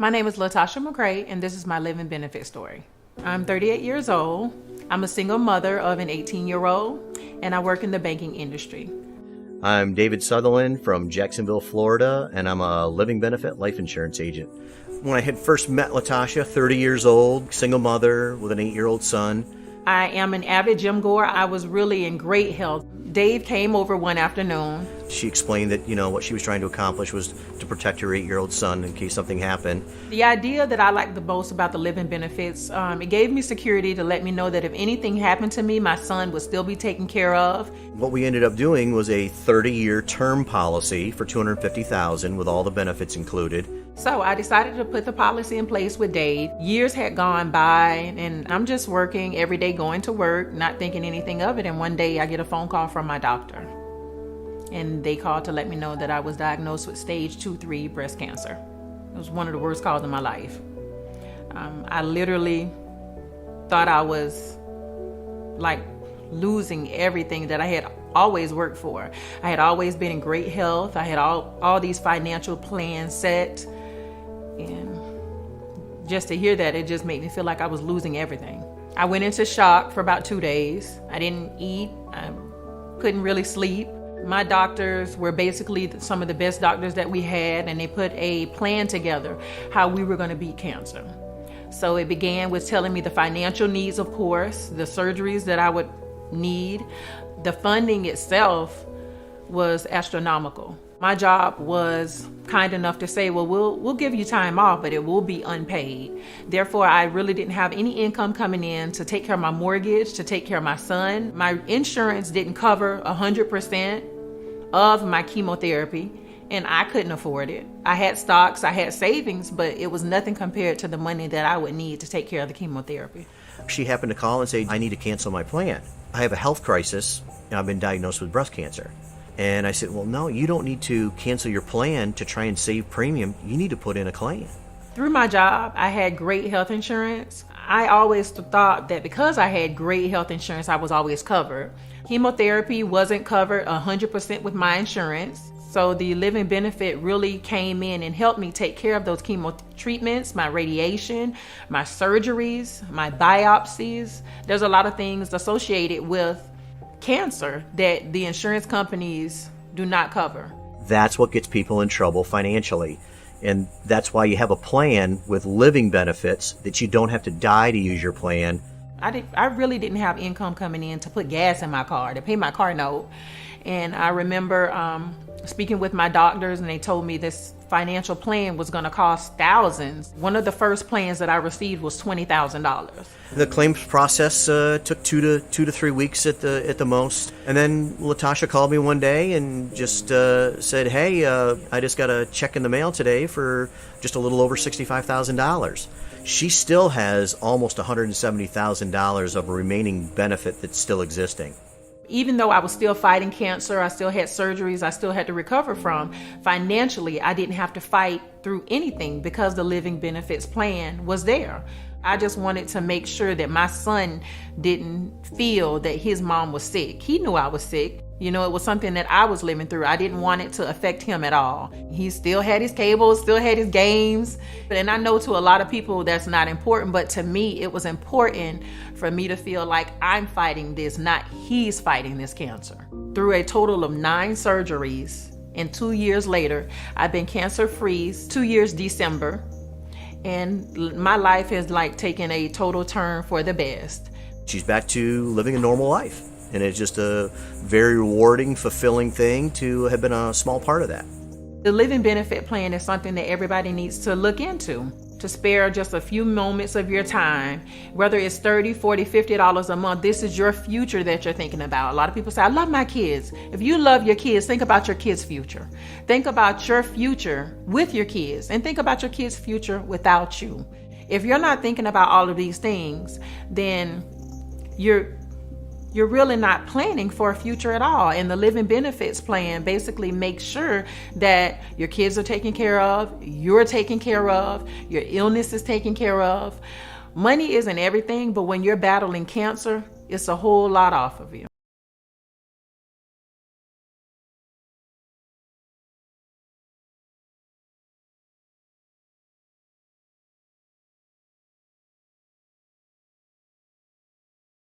My name is Latasha McCray, and this is my living benefit story. I'm 38 years old. I'm a single mother of an 18-year-old, and I work in the banking industry. I'm David Sutherland from Jacksonville, Florida, and I'm a living benefit life insurance agent. When I had first met Latasha, 30 years old, single mother with an 8-year-old son. I am an avid gym goer. I was really in great health. Dave came over one afternoon. She explained that, what she was trying to accomplish was to protect her 8-year-old son in case something happened. The idea that I liked the most about the living benefits, it gave me security to let me know that if anything happened to me, my son would still be taken care of. What we ended up doing was a 30-year term policy for $250,000 with all the benefits included. So I decided to put the policy in place with Dave. Years had gone by, and I'm just working every day, going to work, not thinking anything of it. And one day I get a phone call from my doctor. And they called to let me know that I was diagnosed with stage 2-3 breast cancer. It was one of the worst calls in my life. I literally thought I was like losing everything that I had always worked for. I had always been in great health. I had all these financial plans set. And just to hear that, it just made me feel like I was losing everything. I went into shock for about 2 days. I didn't eat. I couldn't really sleep. My doctors were basically some of the best doctors that we had, and they put a plan together how we were going to beat cancer. So it began with telling me the financial needs, of course, the surgeries that I would need. The funding itself was astronomical. My job was kind enough to say, well, we'll give you time off, but it will be unpaid. Therefore, I really didn't have any income coming in to take care of my mortgage, to take care of my son. My insurance didn't cover 100% of my chemotherapy, and I couldn't afford it. I had stocks, I had savings, but it was nothing compared to the money that I would need to take care of the chemotherapy. She happened to call and say, I need to cancel my plan. I have a health crisis, and I've been diagnosed with breast cancer. And I said, well, no, you don't need to cancel your plan to try and save premium. You need to put in a claim. Through my job, I had great health insurance. I always thought that because I had great health insurance, I was always covered. Chemotherapy wasn't covered 100% with my insurance. So the living benefit really came in and helped me take care of those chemo treatments, my radiation, my surgeries, my biopsies. There's a lot of things associated with cancer that the insurance companies do not cover. That's what gets people in trouble financially. And that's why you have a plan with living benefits that you don't have to die to use your plan. I really didn't have income coming in to put gas in my car, to pay my car note. And I remember speaking with my doctors, and they told me this financial plan was going to cost thousands. One of the first plans that I received was $20,000. The claims process took 2 to 3 weeks at the most. And then Latasha called me one day and just said, hey, I just got a check in the mail today for just a little over $65,000. She still has almost $170,000 of remaining benefit that's still existing. Even though I was still fighting cancer, I still had surgeries I still had to recover from, financially, I didn't have to fight through anything because the living benefits plan was there. I just wanted to make sure that my son didn't feel that his mom was sick. He knew I was sick. It was something that I was living through. I didn't want it to affect him at all. He still had his cable, still had his games. And I know to a lot of people that's not important, but to me, it was important for me to feel like I'm fighting this, not he's fighting this cancer. Through a total of 9 surgeries, and 2 years later, I've been cancer-free, 2 years December, and my life has taken a total turn for the best. She's back to living a normal life. And it's just a very rewarding, fulfilling thing to have been a small part of that. The living benefit plan is something that everybody needs to look into, to spare just a few moments of your time, whether it's $30, $40, $50 a month. This is your future that you're thinking about. A lot of people say, I love my kids. If you love your kids, think about your kids' future. Think about your future with your kids, and think about your kids' future without you. If you're not thinking about all of these things, then you're really not planning for a future at all. And the living benefits plan basically makes sure that your kids are taken care of, you're taken care of, your illness is taken care of. Money isn't everything, but when you're battling cancer, it's a whole lot off of you.